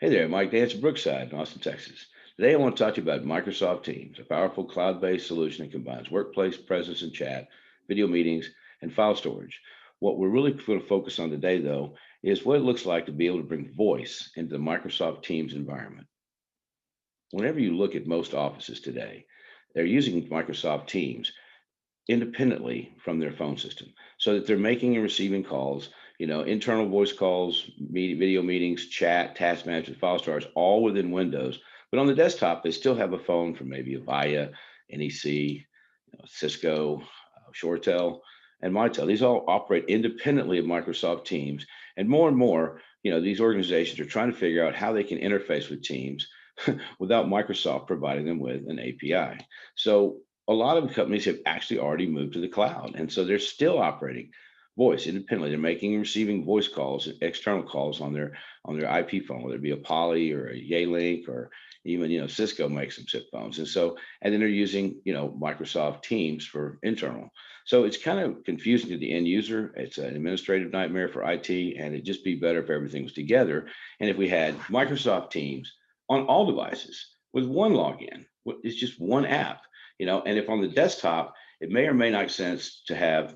Hey there, Mike Dance at Brookside in Austin, Texas. Today I want to talk to you about Microsoft Teams, a powerful cloud-based solution that combines workplace presence and chat, video meetings, and file storage. What we're really going to focus on today, though, is what it looks like to be able to bring voice into the Microsoft Teams environment. Whenever you look at most offices today, they're using Microsoft Teams independently from their phone system so that they're making and receiving calls, internal voice calls, video meetings, chat, task management, file storage, all within Windows. But on the desktop, they still have a phone from maybe Avaya, NEC, Cisco, ShoreTel, and Mitel. These all operate independently of Microsoft Teams. And more, these organizations are trying to figure out how they can interface with Teams without Microsoft providing them with an API. So a lot of companies have actually already moved to the cloud. And so they're still operating voice independently. They're making and receiving voice calls, external calls on their IP phone, whether it be a Poly or a Yealink or even, Cisco makes some SIP phones. And then they're using, Microsoft Teams for internal. So it's kind of confusing to the end user. It's an administrative nightmare for IT, and it'd just be better if everything was together. And if we had Microsoft Teams on all devices with one login, it's just one app, and if on the desktop, it may or may not make sense to have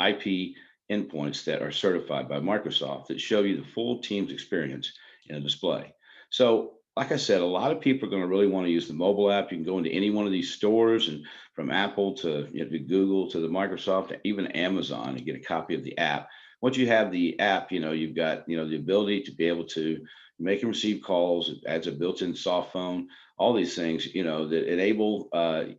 IP endpoints that are certified by Microsoft that show you the full Teams experience in a display. So, like I said, a lot of people are going to really want to use the mobile app. You can go into any one of these stores, and from Apple to Google to the Microsoft, even Amazon, and get a copy of the app. Once you have the app, you've got the ability to be able to make and receive calls. It adds a built-in soft phone. All these things, that enable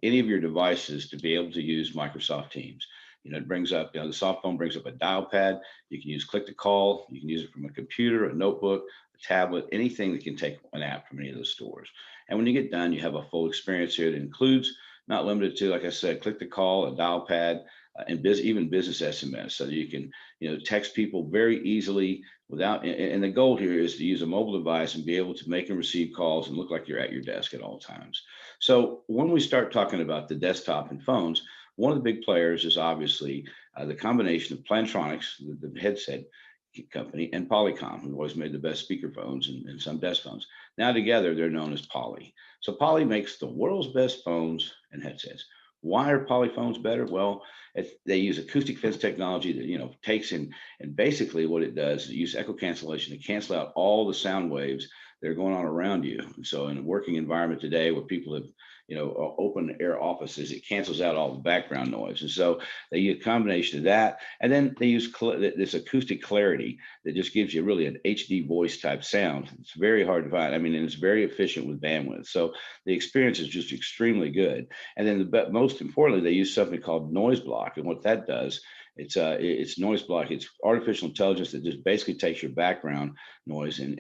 any of your devices to be able to use Microsoft Teams. It brings up, the soft phone brings up a dial pad. You can use click to call. You can use it from a computer, a notebook, a tablet, anything that can take an app from any of those stores. And when you get done, you have a full experience here that includes, not limited to, like I said, click to call, a dial pad, and even business SMS, so that you can, text people very easily without. And the goal here is to use a mobile device and be able to make and receive calls and look like you're at your desk at all times. So when we start talking about the desktop and phones, one of the big players is obviously the combination of Plantronics, the headset company, and Polycom, who always made the best speakerphones and some desk phones. Now together, they're known as Poly. So Poly makes the world's best phones and headsets. Why are Poly phones better? Well, they use acoustic fence technology that takes in, and basically what it does is it uses echo cancellation to cancel out all the sound waves that are going on around you. And so in a working environment today where people have open air offices, it cancels out all the background noise. And so they use a combination of that. And then they use this acoustic clarity that just gives you really an HD voice type sound. It's very hard to find. I mean, and it's very efficient with bandwidth. So the experience is just extremely good. And then most importantly, they use something called noise block. And what that does, it's noise block. It's artificial intelligence that just basically takes your background noise and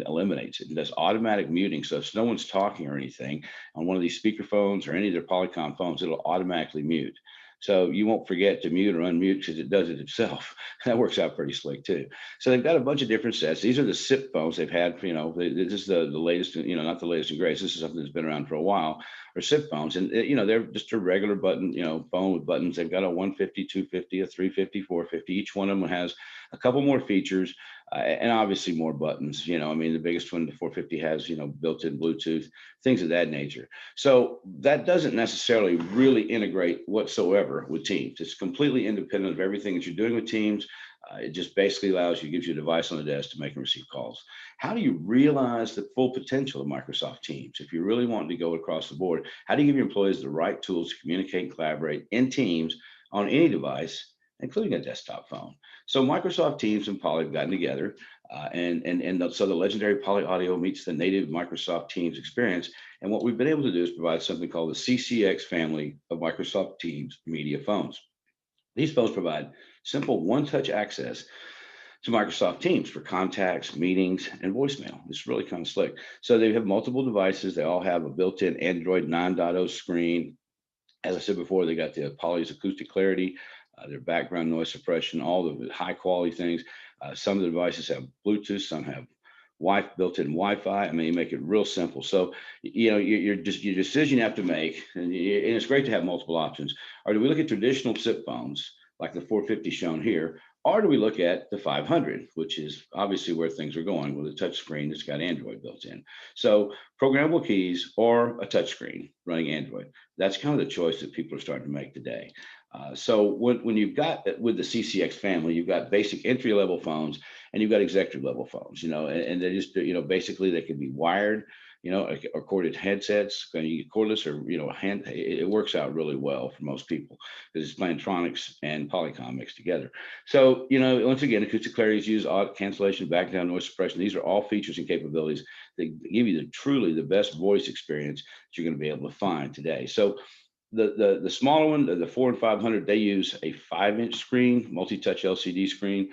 eliminates it. It does automatic muting. So if no one's talking or anything on one of these speakerphones or any of their Polycom phones, it'll automatically mute. So you won't forget to mute or unmute because it does it itself. That works out pretty slick too. So they've got a bunch of different sets. These are the SIP phones they've had. This is the latest. Not the latest and greatest. This is something that's been around for a while. Or SIP phones, and they're just a regular button, phone with buttons. They've got a 150, 250, a 350, 450. Each one of them has a couple more features. And obviously more buttons. The biggest one, the 450, has built-in Bluetooth, things of that nature. So that doesn't necessarily really integrate whatsoever with Teams. It's completely independent of everything that you're doing with Teams. It just basically gives you a device on the desk to make and receive calls. How do you realize the full potential of Microsoft Teams? If you're really wanting to go across the board, how do you give your employees the right tools to communicate and collaborate in Teams on any device, including a desktop phone? So Microsoft Teams and Poly have gotten together, so the legendary Poly Audio meets the native Microsoft Teams experience. And what we've been able to do is provide something called the CCX family of Microsoft Teams media phones. These phones provide simple one-touch access to Microsoft Teams for contacts, meetings, and voicemail. It's really kind of slick. So they have multiple devices. They all have a built-in Android 9.0 screen. As I said before, they got the Poly's acoustic clarity, their background noise suppression, all the high quality things. Some of the devices have Bluetooth, some have built-in Wi-Fi. I mean, you make it real simple. So, your decision you have to make, and it's great to have multiple options. Or do we look at traditional SIP phones like the 450 shown here, Or do we look at the 500, which is obviously where things are going with a touch screen that's got Android built in? So programmable keys or a touch screen running Android. That's kind of the choice that people are starting to make today. So when you've got with the CCX family, you've got basic entry level phones and you've got executive level phones, and they just, basically they can be wired, or corded headsets, you get cordless or, hand, it works out really well for most people because it's Plantronics and Polycom mixed together. So, once again, acoustic clarity is used, audio cancellation, background noise suppression. These are all features and capabilities that give you truly the best voice experience that you're going to be able to find today. So the smaller one, the 4 and 500, they use a 5-inch screen, multi-touch LCD screen.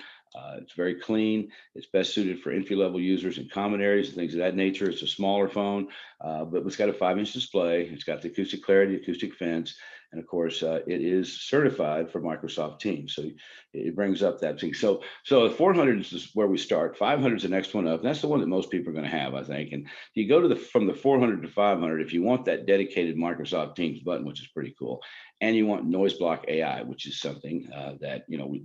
It's very clean. It's best suited for entry-level users in common areas and things of that nature. It's a smaller phone, but it's got a 5-inch display. It's got the acoustic clarity, acoustic fence, and of course, it is certified for Microsoft Teams. So it brings up that thing. So the 400 is where we start. 500 is the next one up, and that's the one that most people are going to have, I think. And you go to from the 400 to 500, if you want that dedicated Microsoft Teams button, which is pretty cool, and you want noise block AI, which is something that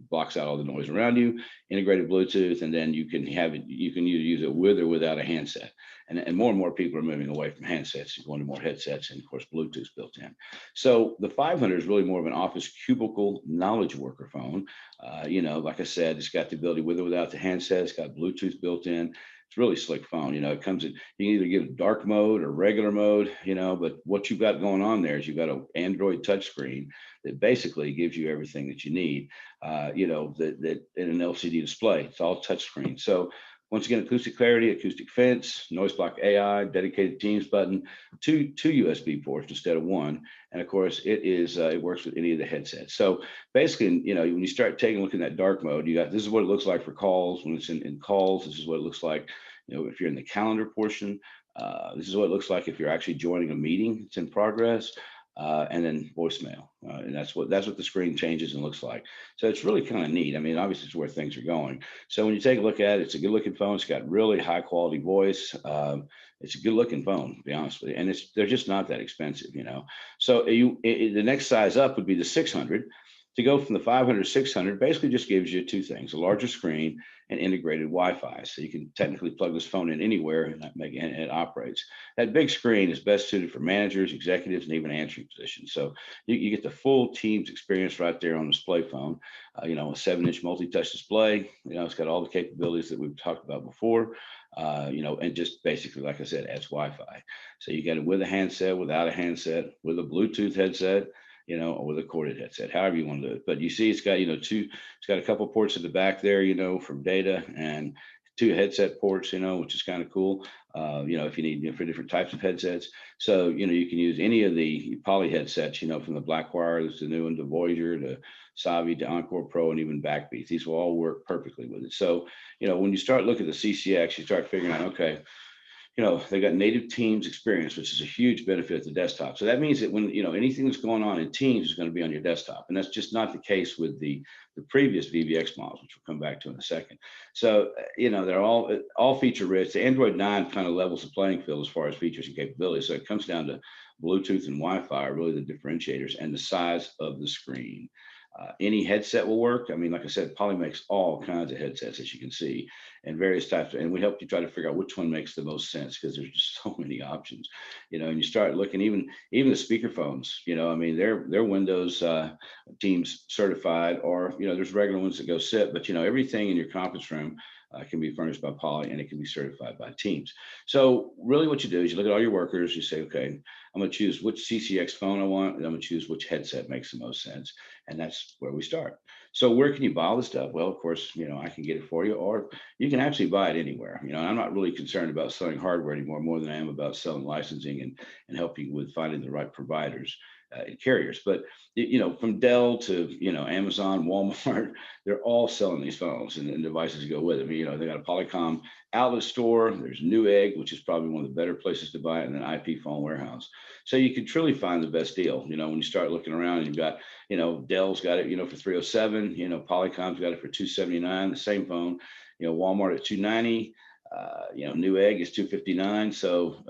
blocks out all the noise around you, integrated Bluetooth, and then you can have it. You can either use it with or without a handset. And more and more people are moving away from handsets, going to more headsets, and of course, Bluetooth built in. So the 500 is really more of an office cubicle knowledge worker phone. Like I said, it's got the ability with or without the handset. It's got Bluetooth built in. It's really slick phone. It comes in, you can either give dark mode or regular mode, but what you've got going on there is you've got an Android touchscreen that basically gives you everything that you need, that in an LCD display. It's all touchscreen. So once again, acoustic clarity, acoustic fence, noise block AI, dedicated Teams button, two USB ports instead of one. And of course, it works with any of the headsets. So basically, when you start taking a look in that dark mode, this is what it looks like for calls. When it's in calls, this is what it looks like. If you're in the calendar portion, this is what it looks like if you're actually joining a meeting that's in progress. And then voicemail, and that's what the screen changes and looks like. So it's really kind of neat. I mean, obviously, it's where things are going. So when you take a look at it, it's a good looking phone. It's got really high quality voice. It's a good looking phone, to be honest with you, and they're just not that expensive, So the next size up would be the 600. To go from the 500 to 600 basically just gives you two things: a larger screen and integrated Wi-Fi. So you can technically plug this phone in anywhere and it operates. That big screen is best suited for managers, executives, and even answering positions. So you get the full Teams experience right there on the display phone. A 7-inch multi-touch display. It's got all the capabilities that we've talked about before. And just basically, like I said, adds Wi-Fi. So you get it with a handset, without a handset, with a Bluetooth headset, or with a corded headset, however you want to do it. But you see, it's got, it's got a couple ports at the back there, from data, and 2 headset ports, which is kind of cool. If you need, for different types of headsets. So, you can use any of the poly headsets, from the Blackwire, that's the new one, to Voyager, to Savi, to Encore Pro, and even Backbeat. These will all work perfectly with it. So, when you start looking at the CCX, you start figuring out, okay, they got native Teams experience, which is a huge benefit at the desktop. So that means that when, anything that's going on in Teams is going to be on your desktop. And that's just not the case with the previous VVX models, which we'll come back to in a second. So, they're all feature rich. The Android 9 kind of levels the playing field as far as features and capabilities. So it comes down to Bluetooth and Wi-Fi are really the differentiators, and the size of the screen. Any headset will work. I mean, like I said, Poly makes all kinds of headsets, as you can see, and various types. And we help you try to figure out which one makes the most sense, because there's just so many options, and you start looking, even the speakerphones, I mean, they're Windows Teams certified, or, there's regular ones that go SIP, but, everything in your conference room can be furnished by Poly, and it can be certified by Teams. So really what you do is you look at all your workers, you say, okay, I'm going to choose which CCX phone I want, and I'm going to choose which headset makes the most sense. And that's where we start. So where can you buy all this stuff? Well, of course, I can get it for you, or you can actually buy it anywhere. I'm not really concerned about selling hardware anymore, more than I am about selling licensing and helping with finding the right providers and carriers. But, from Dell to, Amazon, Walmart, they're all selling these phones and devices go with them. They got a Polycom outlet store. There's Newegg, which is probably one of the better places to buy it, and an IP Phone Warehouse. So you can truly find the best deal. When you start looking around, you've got, Dell's got it, for 307. Polycom's got it for 279. The same phone. Walmart at 290. Newegg is 259, so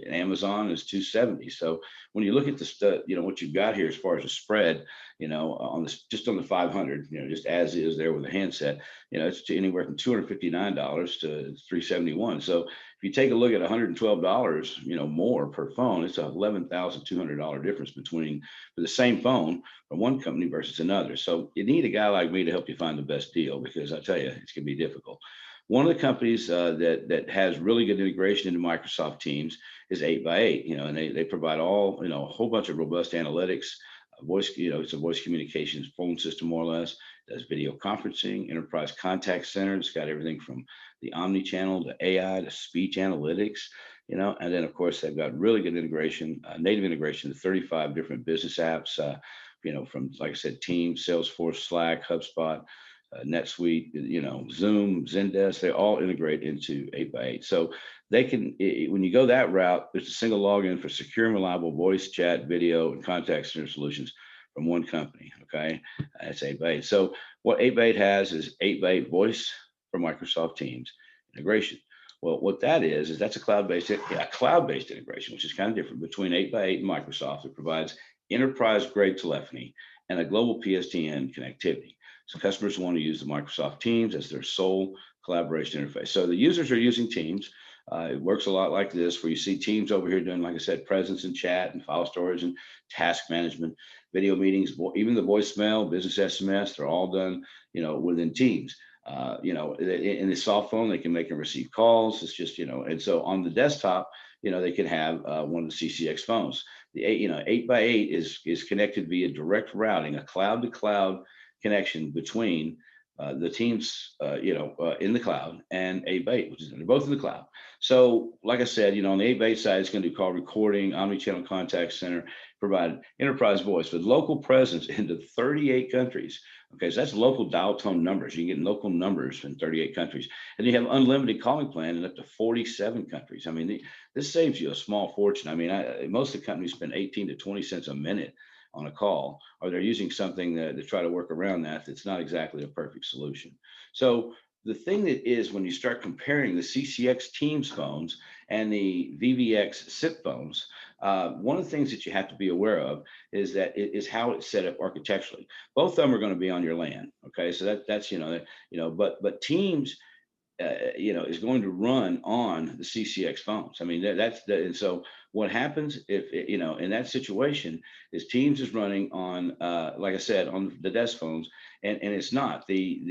Amazon is 270. So when you look at the what you've got here as far as a spread, on this just on the 500, just as is there with a handset, it's anywhere from $259 to 371. So if you take a look at $112, more per phone, it's a $11,200 difference between for the same phone from one company versus another. So you need a guy like me to help you find the best deal, because I tell you, it's going to be difficult. One of the companies that has really good integration into Microsoft Teams is 8x8, and they provide all, a whole bunch of robust analytics, voice, it's a voice communications phone system, more or less. Does video conferencing, enterprise contact center. It's got everything from the omni-channel to AI to speech analytics, and then of course they've got really good integration, native integration to 35 different business apps, from, like I said, Teams, Salesforce, Slack, HubSpot, NetSuite, Zoom, Zendesk, they all integrate into 8x8. So they can, when you go that route, there's a single login for secure and reliable voice, chat, video, and contact center solutions from one company. Okay, that's 8x8. So what 8x8 has is 8x8 voice for Microsoft Teams integration. Well, what that is that's a cloud-based integration, which is kind of different between 8x8 and Microsoft. It provides enterprise-grade telephony and a global PSTN connectivity. So customers want to use the Microsoft Teams as their sole collaboration interface. So the users are using Teams. It works a lot like this, where you see Teams over here doing, like I said, presence and chat and file storage and task management, video meetings, even the voicemail, business SMS, they're all done, within Teams. In the soft phone, they can make and receive calls. It's just, and so on the desktop, they can have one of the CCX phones. The 8x8 is connected via direct routing, a cloud to cloud connection between the Teams, in the cloud, and 8x8, which is they're both in the cloud. So, like I said, on the 8x8 side, it's going to do call recording, omni-channel contact center, provide enterprise voice with local presence into 38 countries. Okay, so that's local dial tone numbers. You can get local numbers in 38 countries, and you have unlimited calling plan in up to 47 countries. I mean, this saves you a small fortune. I mean, most of the companies spend 18 to 20 cents a minute on a call, or they're using something to try to work around that. That's not exactly a perfect solution. So the thing that is, when you start comparing the CCX Teams phones and the VVX SIP phones, one of the things that you have to be aware of is that it is how it's set up architecturally. Both of them are going to be on your LAN. Okay, so that's but Teams is going to run on the CCX phones. I mean, and so what happens if, in that situation is Teams is running on, like I said, on the desk phones, and it's not the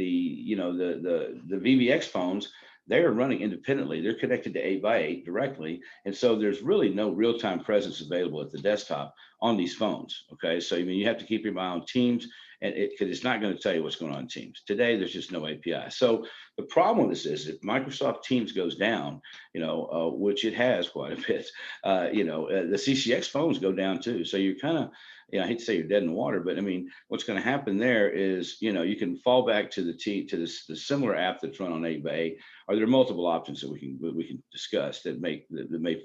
VVX phones. They're running independently. They're connected to 8x8 directly. And so there's really no real-time presence available at the desktop on these phones. Okay. So, you have to keep your eye on Teams, and because it's not going to tell you what's going on in Teams. Today, there's just no API. So the problem with this is if Microsoft Teams goes down, which it has quite a bit, the CCX phones go down too. So you're kind of, I hate to say you're dead in the water, but I mean, what's going to happen there is, you can fall back to the similar app that's run on 8x8. Are there multiple options that we can discuss that may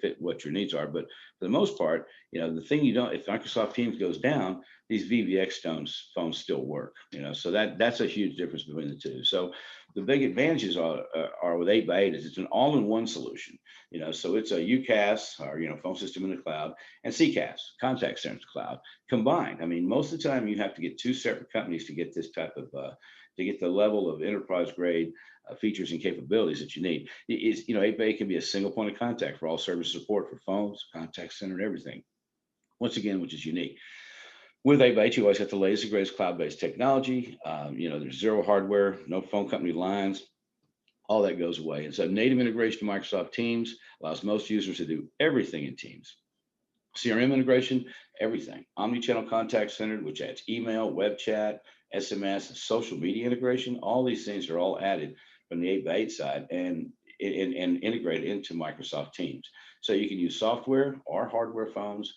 fit what your needs are? But for the most part, the thing if Microsoft Teams goes down, these VVX phones still work. So that's a huge difference between the two. So the big advantages are with 8x8 is it's an all-in-one solution. So it's a UCaaS, or phone system in the cloud, and CCaaS, contact center cloud, combined. I mean, most of the time you have to get two separate companies to get this type of to get the level of enterprise grade features and capabilities that you need. 8x8 can be a single point of contact for all service support for phones, contact center, and everything. Once again, which is unique. With 8x8, you always have the latest, greatest cloud-based technology. There's zero hardware, no phone company lines. All that goes away. And so native integration to Microsoft Teams allows most users to do everything in Teams. CRM integration, everything. Omni-channel contact center, which adds email, web chat, SMS, and social media integration. All these things are all added from the 8x8 side and integrated into Microsoft Teams. So you can use software or hardware phones.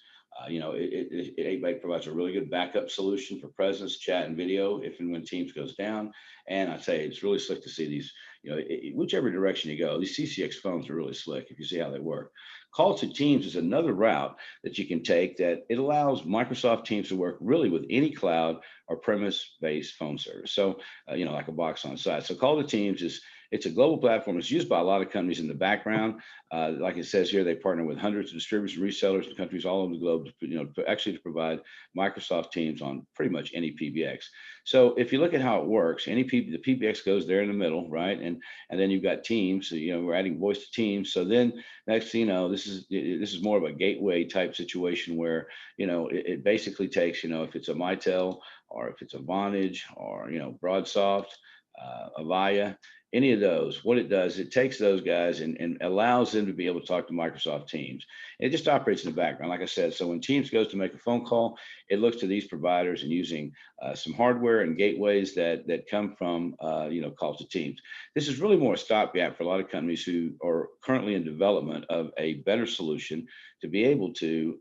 8x8 provides a really good backup solution for presence, chat, and video if and when Teams goes down. And I say it's really slick to see these, whichever direction you go, these CCX phones are really slick if you see how they work. Call2Teams is another route that you can take that it allows Microsoft Teams to work really with any cloud or premise-based phone service. So, like a box on site. So Call2Teams It's a global platform. It's used by a lot of companies in the background. Like it says here, they partner with hundreds of distributors and resellers in countries all over the globe to provide Microsoft Teams on pretty much any PBX. So if you look at how it works, the PBX goes there in the middle, right? And then you've got Teams. So, we're adding voice to Teams. So then next thing you know, this is more of a gateway type situation where it basically takes, if it's a Mitel or if it's a Vonage or Broadsoft, Avaya, any of those, what it does, it takes those guys and allows them to be able to talk to Microsoft Teams. It just operates in the background, like I said. So when Teams goes to make a phone call, it looks to these providers and using some hardware and gateways that come from Call2Teams. This is really more a stopgap for a lot of companies who are currently in development of a better solution to be able to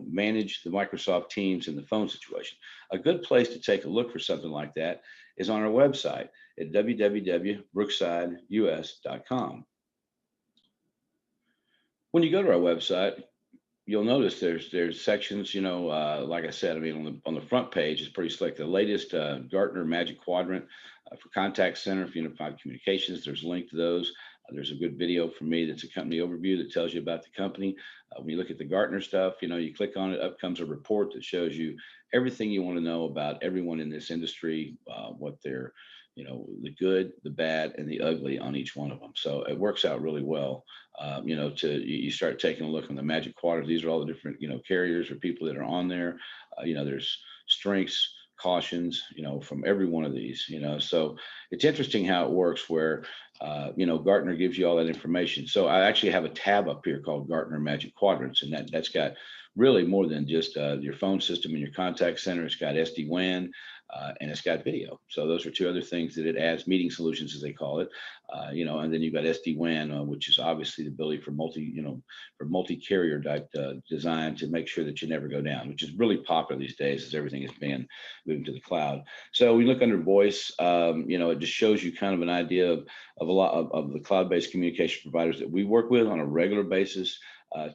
manage the Microsoft Teams in the phone situation. A good place to take a look for something like that is on our website at www.brooksideus.com. When you go to our website, you'll notice there's sections, like I said, I mean, on the front page is pretty slick. The latest Gartner Magic Quadrant for contact center for unified communications. There's a link to those. There's a good video from me that's a company overview that tells you about the company. When you look at the Gartner stuff, you click on it, up comes a report that shows you everything you want to know about everyone in this industry, what they're, the good, the bad, and the ugly on each one of them. So it works out really well. You start taking a look on the Magic Quadrant. These are all the different, carriers or people that are on there. There's strengths, cautions, from every one of these, so it's interesting how it works where, Gartner gives you all that information. So I actually have a tab up here called Gartner Magic Quadrants, and that's got really more than just your phone system and your contact center. It's got SD-WAN, and it's got video. So those are two other things that it adds, meeting solutions as they call it, and then you've got SD-WAN, which is obviously the ability for multi-carrier design to make sure that you never go down, which is really popular these days as everything is being moving to the cloud. So we look under voice, it just shows you kind of an idea of a lot of the cloud-based communication providers that we work with on a regular basis.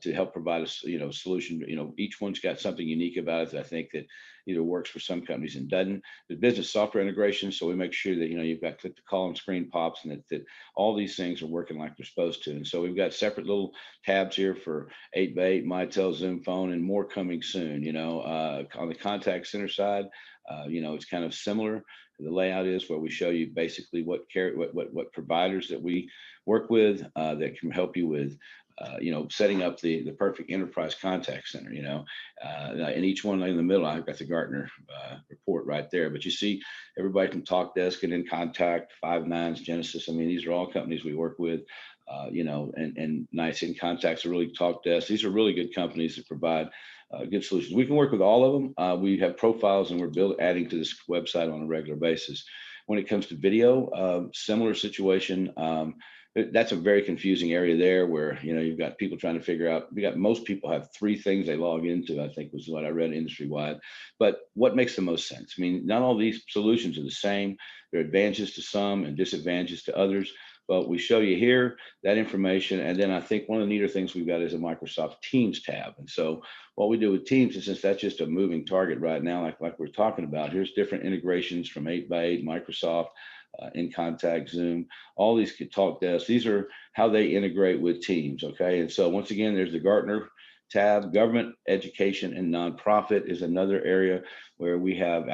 To help provide a solution. Each one's got something unique about it that I think that either works for some companies and doesn't. The business software integration, so we make sure that you've got click to call and screen pops, and that all these things are working like they're supposed to. And so we've got separate little tabs here for 8x8, Mitel, Zoom Phone, and more coming soon. On the contact center side, it's kind of similar. The layout is where we show you basically what providers that we work with that can help you with setting up the perfect enterprise contact center, and each one in the middle, I've got the Gartner report right there, but you see everybody from TalkDesk and InContact, Five9, Genesis. I mean, these are all companies we work with, and nice InContact's a really TalkDesk. These are really good companies that provide good solutions. We can work with all of them. We have profiles and we're adding to this website on a regular basis. When it comes to video, similar situation. That's a very confusing area there where, you've got people trying to figure out, most people have three things they log into, I think was what I read industry wide, but what makes the most sense? I mean, not all these solutions are the same. There are advantages to some and disadvantages to others, but we show you here that information. And then I think one of the neater things we've got is a Microsoft Teams tab. And so what we do with Teams, and since that's just a moving target right now, like we're talking about, here's different integrations from 8x8, Microsoft, InContact, Zoom, all these TalkDesk. These are how they integrate with Teams. Okay. And so once again, there's the Gartner tab. Government, education, and nonprofit is another area where we have,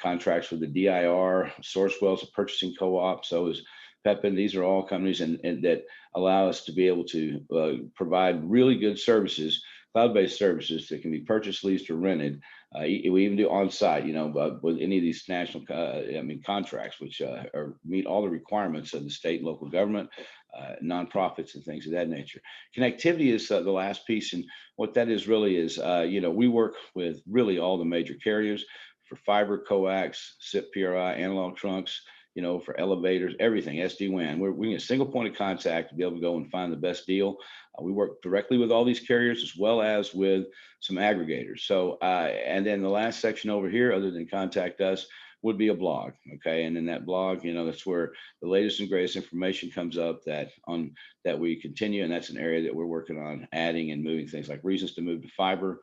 contracts with the DIR, Sourcewell's a purchasing co-op. So is Pepin. These are all companies and that allow us to be able to provide really good services, cloud-based services that can be purchased, leased, or rented. We even do on-site, with any of these national, contracts, which meet all the requirements of the state and local government, nonprofits, and things of that nature. Connectivity is the last piece, and what that is really is, we work with really all the major carriers for fiber, coax, SIP, PRI, analog trunks, for elevators, everything, SD-WAN. We need a single point of contact to be able to go and find the best deal. We work directly with all these carriers as well as with some aggregators. So, and then the last section over here, other than contact us, would be a blog. Okay. And in that blog, that's where the latest and greatest information comes up that we continue. And that's an area that we're working on adding and moving things like reasons to move to fiber.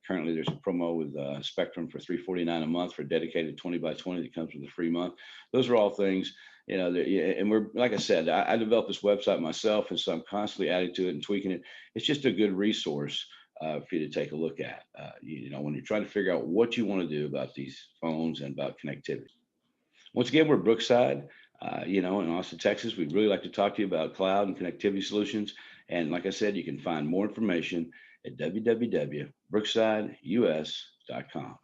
Currently, there's a promo with Spectrum for $349 a month for a dedicated 20 by 20 that comes with a free month. Those are all things And we're, like I said, I developed this website myself, and so I'm constantly adding to it and tweaking it. It's just a good resource for you to take a look at. When you're trying to figure out what you want to do about these phones and about connectivity. Once again, we're Brookside, in Austin, Texas. We'd really like to talk to you about cloud and connectivity solutions. And like I said, you can find more information at www.brooksideus.com.